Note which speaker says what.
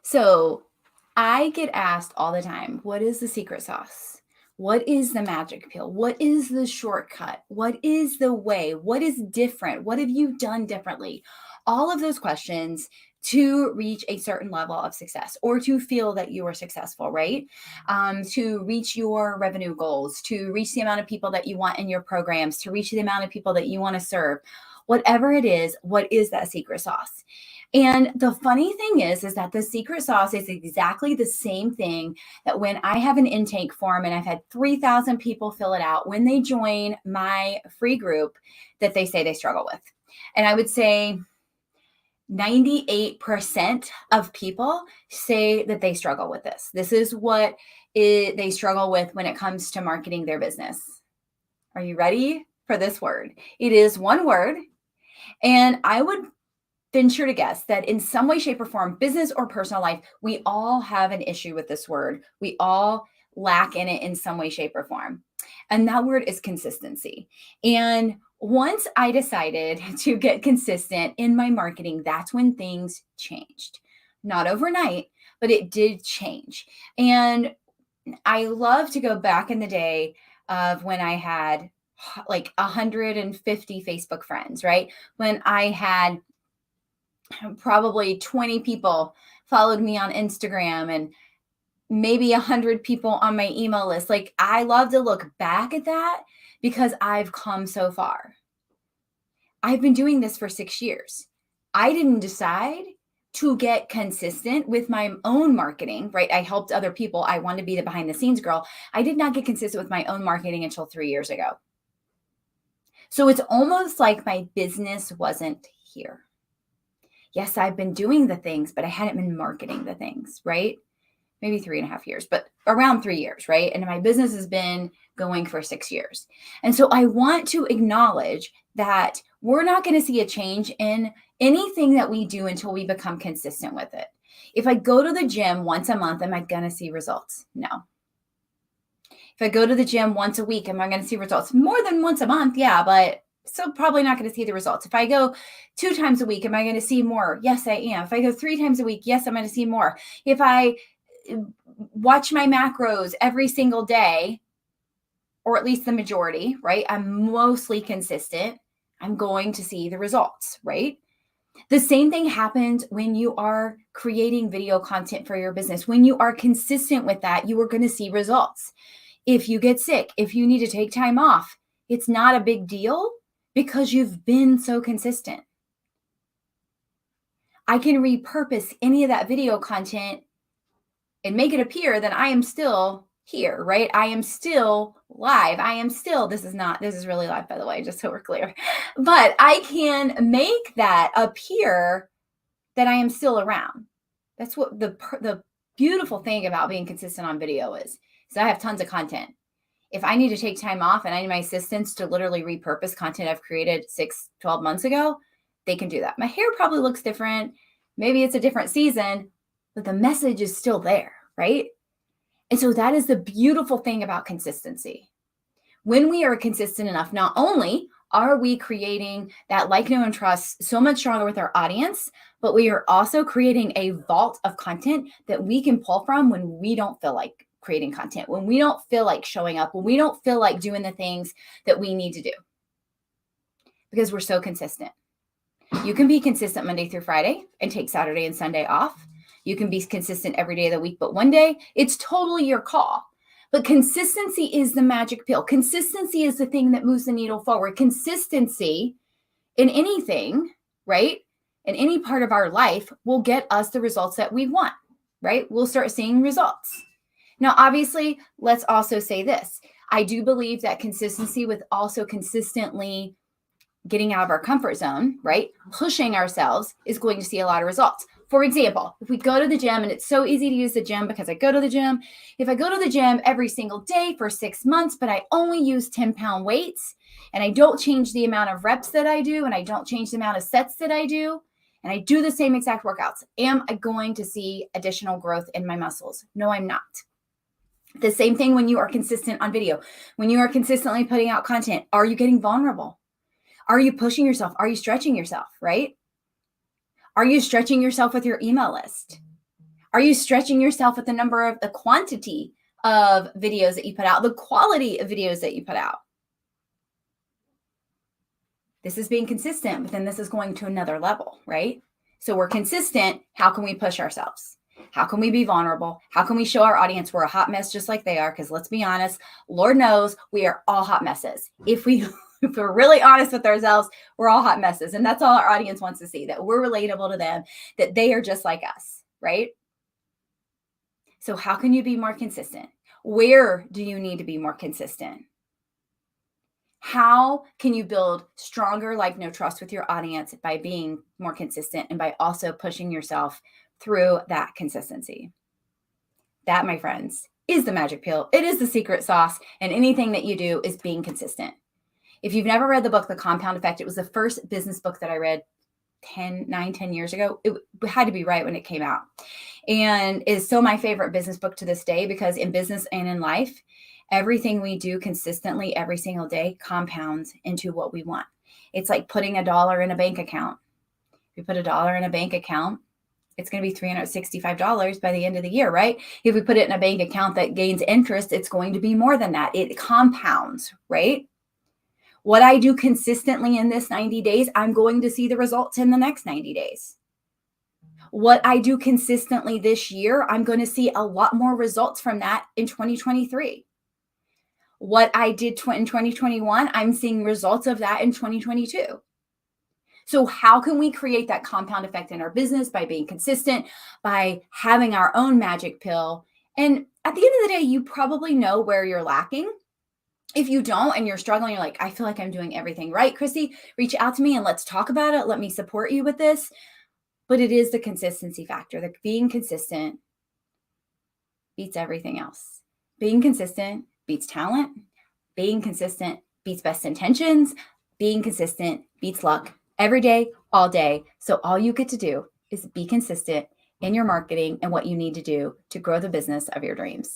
Speaker 1: So I get asked all the time, what is the secret sauce? What is the magic pill? What is the shortcut? What is the way? What is different? What have you done differently? All of those questions to reach a certain level of success or to feel that you are successful, right? To reach your revenue goals, to reach the amount of people that you want in your programs, to reach the amount of people that you want to serve. Whatever it is, what is that secret sauce? And the funny thing is that the secret sauce is exactly the same thing that when I have an intake form and I've had 3,000 people fill it out, when they join my free group, that they say they struggle with. And I would say 98% of people say that they struggle with this. This is what they struggle with when it comes to marketing their business. Are you ready for this word? It is one word. And I would venture to guess that in some way, shape, or form, business or personal life, we all have an issue with this word. We all lack in it in some way, shape, or form. And that word is consistency. And once I decided to get consistent in my marketing, that's when things changed. Not overnight, but it did change. And I love to go back in the day of when I had like 150 Facebook friends, right? When I had probably 20 people followed me on Instagram and maybe 100 people on my email list. Like, I love to look back at that because I've come so far. I've been doing this for 6 years. I didn't decide to get consistent with my own marketing, right? I helped other people. I wanted to be the behind the scenes girl. I did not get consistent with my own marketing until 3 years ago. So it's almost like my business wasn't here. Yes, I've been doing the things, but I hadn't been marketing the things, right? Maybe 3.5 years, but around 3 years, right? And my business has been going for 6 years. And so I want to acknowledge that we're not going to see a change in anything that we do until we become consistent with it. If I go to the gym once a month, am I going to see results? No. If I go to the gym once a week, am I going to see results? More than once a month, yeah, but still probably not going to see the results. If I go 2 times a week, am I going to see more? Yes, I am. If I go 3 times a week, yes, I'm going to see more. If I watch my macros every single day, or at least the majority, right? I'm mostly consistent. I'm going to see the results, right? The same thing happens when you are creating video content for your business. When you are consistent with that, you are going to see results. If you get sick, if you need to take time off, it's not a big deal because you've been so consistent. I can repurpose any of that video content and make it appear that I am still here, right? I am still live. This is really live, by the way, just so we're clear. But I can make that appear that I am still around. That's what the beautiful thing about being consistent on video is I have tons of content. If I need to take time off and I need my assistants to literally repurpose content I've created 12 months ago, they can do that. My hair probably looks different. Maybe it's a different season, but the message is still there, right? And so that is the beautiful thing about consistency. When we are consistent enough, not only are we creating that like, know, and trust so much stronger with our audience, but we are also creating a vault of content that we can pull from when we don't feel like creating content, when we don't feel like showing up, when we don't feel like doing the things that we need to do, because we're so consistent. You can be consistent Monday through Friday and take Saturday and Sunday off. You can be consistent every day of the week, but one day, it's totally your call. But consistency is the magic pill. Consistency is the thing that moves the needle forward. Consistency in anything, right? In any part of our life will get us the results that we want, right? We'll start seeing results. Now, obviously, let's also say this. I do believe that consistency with also consistently getting out of our comfort zone, right? Pushing ourselves is going to see a lot of results. For example, if we go to the gym, and it's so easy to use the gym because I go to the gym. If I go to the gym every single day for 6 months, but I only use 10-pound weights and I don't change the amount of reps that I do and I don't change the amount of sets that I do, and I do the same exact workouts, am I going to see additional growth in my muscles? No, I'm not. The same thing when you are consistent on video. When you are consistently putting out content, are you getting vulnerable? Are you pushing yourself? Are you stretching yourself, right? Are you stretching yourself with your email list? Are you stretching yourself with the quantity of videos that you put out, the quality of videos that you put out? This is being consistent, but then this is going to another level, right? So we're consistent. How can we push ourselves? How can we be vulnerable? How can we show our audience we're a hot mess just like they are? Because let's be honest, Lord knows we are all hot messes. If we're really honest with ourselves, we're all hot messes. And that's all our audience wants to see, that we're relatable to them, that they are just like us, right? So how can you be more consistent? Where do you need to be more consistent? How can you build stronger like no trust with your audience by being more consistent and by also pushing yourself through that consistency? That, my friends, is the magic pill. It is the secret sauce. And anything that you do is being consistent. If you've never read the book, The Compound Effect, it was the first business book that I read 10 years ago. It had to be right when it came out. And is still my favorite business book to this day, because in business and in life, everything we do consistently every single day compounds into what we want. It's like putting $1 in a bank account. If you put $1 in a bank account, it's going to be $365 by the end of the year, right? If we put it in a bank account that gains interest, it's going to be more than that. It compounds, right? What I do consistently in this 90 days, I'm going to see the results in the next 90 days. What I do consistently this year, I'm going to see a lot more results from that in 2023. What I did in 2021, I'm seeing results of that in 2022. So how can we create that compound effect in our business? By being consistent, by having our own magic pill. And at the end of the day, you probably know where you're lacking. If you don't and you're struggling, you're like, I feel like I'm doing everything right, Chrissy, reach out to me and let's talk about it. Let me support you with this. But it is the consistency factor. The being consistent beats everything else. Being consistent beats talent. Being consistent beats best intentions. Being consistent beats luck every day, all day. So all you get to do is be consistent in your marketing and what you need to do to grow the business of your dreams.